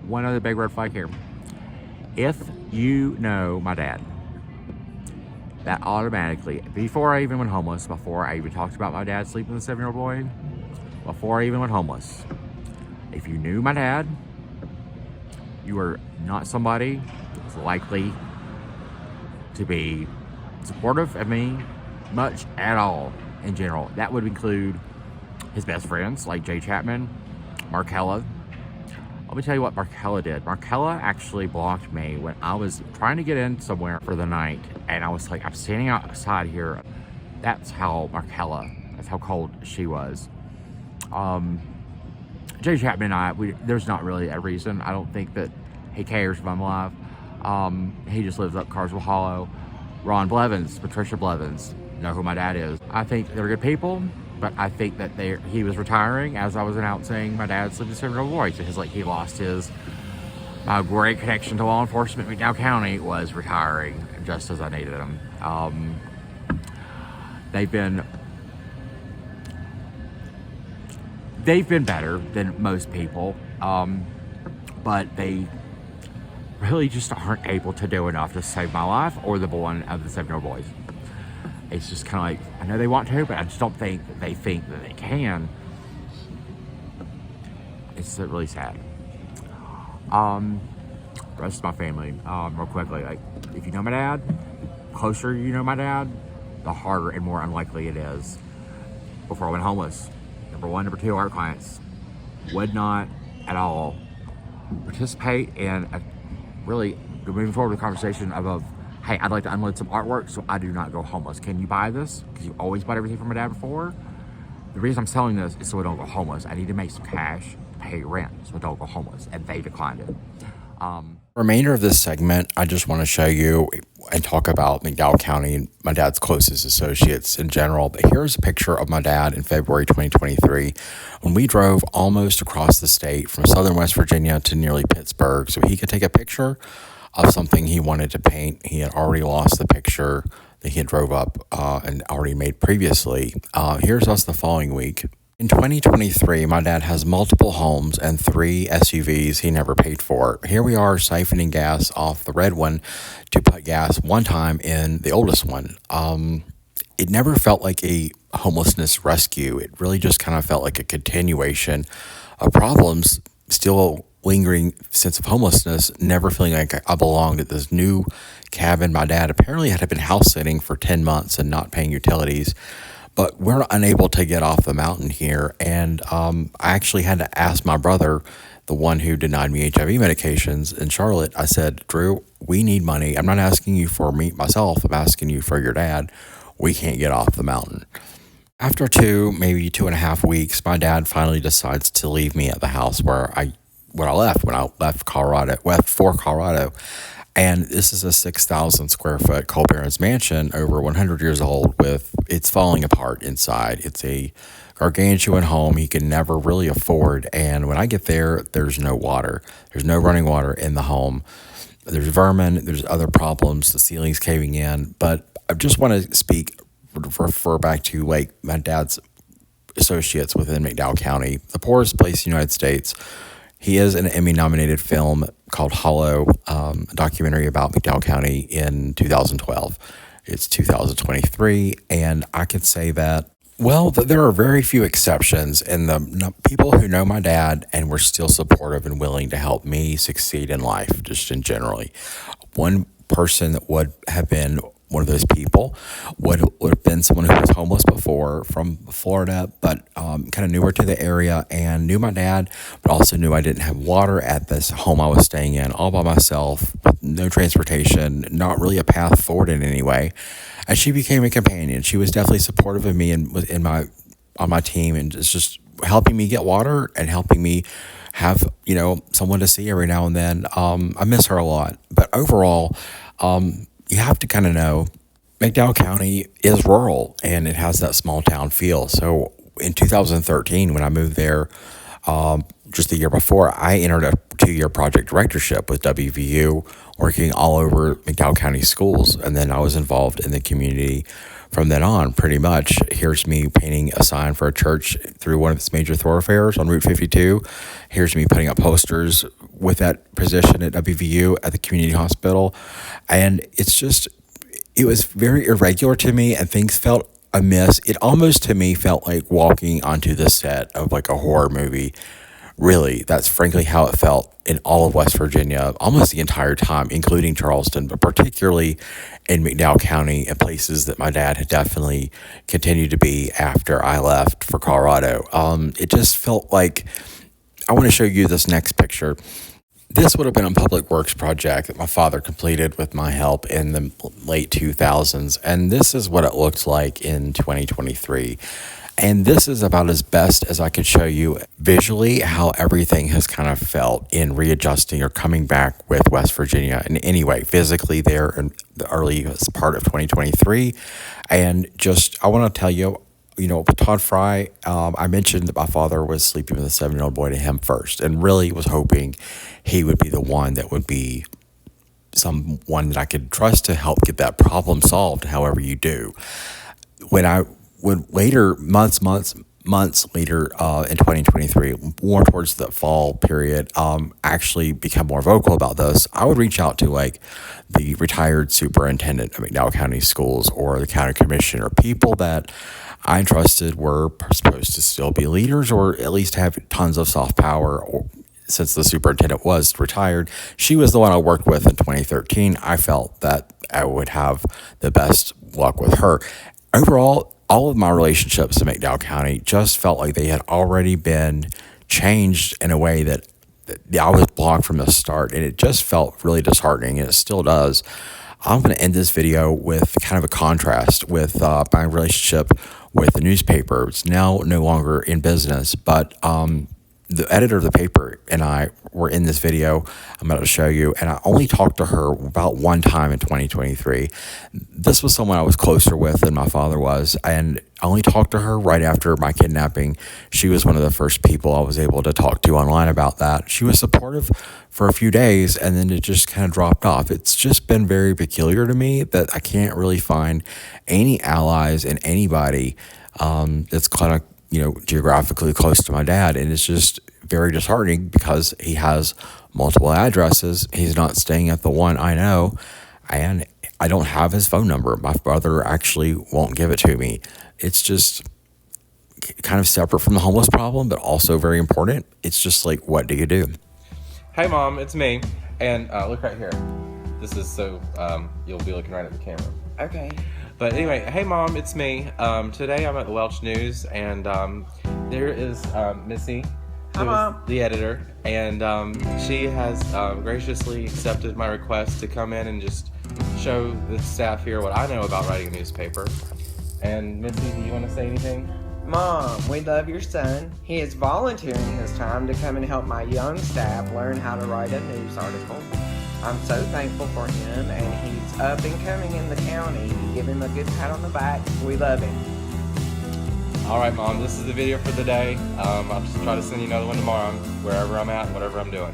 one other big red flag here. If you know my dad, that automatically, before I even went homeless, before I even talked about my dad sleeping with a 7-year-old boy, before I even went homeless, if you knew my dad, you are not somebody who's likely to be supportive of me much at all in general. That would include his best friends like Jay Chapman, Markella. Let me tell you what Markella did. Markella actually blocked me when I was trying to get in somewhere for the night, and I was like, I'm standing outside here. That's how cold she was. Jay Chapman and I, there's not really a reason. I don't think that he cares if I'm alive. He just lives up Carswell Hollow. Ron Blevins, Patricia Blevins, know who my dad is. I think they're good people, but I think that he was retiring as I was announcing my dad's lived in 7-year-old boy. So he lost my great connection to law enforcement in McDowell County was retiring just as I needed him. They've been better than most people, but they really just aren't able to do enough to save my life or the one of the 7-year-old boys. It's just kind of like, I know they want to, but I just don't think that they think that they can. It's really sad. Rest of my family, real quickly, like, if you know my dad, closer you know my dad, the harder and more unlikely it is. Before I went homeless, number one, number two, art clients would not at all participate in really moving forward with the conversation of, hey, I'd like to unload some artwork so I do not go homeless. Can you buy this? Because you always bought everything from my dad before. The reason I'm selling this is so I don't go homeless. I need to make some cash to pay rent so I don't go homeless. And they declined it. Remainder of this segment, I just want to show you and talk about McDowell County and my dad's closest associates in general. But here's a picture of my dad in February 2023 when we drove almost across the state from southern West Virginia to nearly Pittsburgh so he could take a picture of something he wanted to paint. He had already lost the picture that he had drove up and already made previously. Here's us the following week. In 2023, my dad has multiple homes and 3 SUVs he never paid for. Here we are siphoning gas off the red one to put gas one time in the oldest one. It never felt like a homelessness rescue. It really just kind of felt like a continuation of problems, still lingering sense of homelessness, never feeling like I belonged at this new cabin. My dad apparently had been house sitting for 10 months and not paying utilities. But we're unable to get off the mountain here. And I actually had to ask my brother, the one who denied me HIV medications in Charlotte. I said, Drew, we need money. I'm not asking you for me myself. I'm asking you for your dad. We can't get off the mountain. After 2, maybe 2.5 weeks, my dad finally decides to leave me at the house when I left for Colorado. And this is a 6,000 square foot Cole Barron's mansion, over 100 years old, it's falling apart inside. It's a gargantuan home he can never really afford. And when I get there, there's no water. There's no running water in the home. There's vermin. There's other problems. The ceiling's caving in. But I just want to refer back to like my dad's associates within McDowell County, the poorest place in the United States. He is an Emmy-nominated film called Hollow, a documentary about McDowell County in 2012. It's 2023, and I can say that, well, there are very few exceptions, and the people who know my dad and were still supportive and willing to help me succeed in life, just in generally. One person that would have been one of those people would have been someone who was homeless before from Florida, but kind of newer to the area and knew my dad, but also knew I didn't have water at this home I was staying in all by myself, with no transportation, not really a path forward in any way. And she became a companion. She was definitely supportive of me and was on my team, and just helping me get water and helping me have, someone to see every now and then. I miss her a lot, but overall, you have to kind of know McDowell County is rural and it has that small town feel. So in 2013, when I moved there, just the year before, I entered a 2-year project directorship with WVU, working all over McDowell County schools. And then I was involved in the community from then on, pretty much. Here's me painting a sign for a church through one of its major thoroughfares on Route 52. Here's me putting up posters with that position at WVU at the community hospital. And it was very irregular to me, and things felt amiss. It almost to me felt like walking onto the set of like a horror movie. Really, that's frankly how it felt in all of West Virginia, almost the entire time, including Charleston, but particularly in McDowell County and places that my dad had definitely continued to be after I left for Colorado. It just felt like, I want to show you this next picture. This would have been a public works project that my father completed with my help in the late 2000s, and this is what it looked like in 2023. And this is about as best as I could show you visually how everything has kind of felt in readjusting or coming back with West Virginia in any way, physically there in the earliest part of 2023. And just, I want to tell you, with Todd Fry, I mentioned that my father was sleeping with a 7-year-old boy to him first, and really was hoping he would be the one that would be someone that I could trust to help get that problem solved, however you do. When I would later, months later in 2023, more towards the fall period, actually become more vocal about this, I would reach out to like the retired superintendent of McDowell County Schools or the county commissioner, people that I trusted were supposed to still be leaders or at least have tons of soft power. Or since the superintendent was retired, she was the one I worked with in 2013. I felt that I would have the best luck with her. Overall, all of my relationships in McDowell County just felt like they had already been changed in a way that I was blocked from the start, and it just felt really disheartening, and it still does. I'm going to end this video with kind of a contrast with my relationship with the newspaper. It's now no longer in business, but the editor of the paper and I were in this video I'm about to show you, and I only talked to her about one time in 2023. This was someone I was closer with than my father was, and I only talked to her right after my kidnapping. She was one of the first people I was able to talk to online about that. She was supportive for a few days, and then it just kind of dropped off. It's just been very peculiar to me that I can't really find any allies in anybody that's kind of geographically close to my dad, and it's just very disheartening because he has multiple addresses. He's not staying at the one I know, and I don't have his phone number. My brother actually won't give it to me. It's just kind of separate from the homeless problem, but also very important. It's just like, what do you do? Hey Mom, it's me, and look right here. This is so you'll be looking right at the camera. Okay. But anyway, hey Mom, it's me. Today I'm at the Welch News, and there is Missy, Hi, Mom. the editor, and she has graciously accepted my request to come in and just show the staff here what I know about writing a newspaper. And Missy, do you want to say anything? Mom, we love your son. He is volunteering his time to come and help my young staff learn how to write a news article. I'm so thankful for him, and he's up and coming in the county. Give him a good pat on the back. We love him. All right, Mom, this is the video for the day. I'll just try to send you another one tomorrow, wherever I'm at, whatever I'm doing.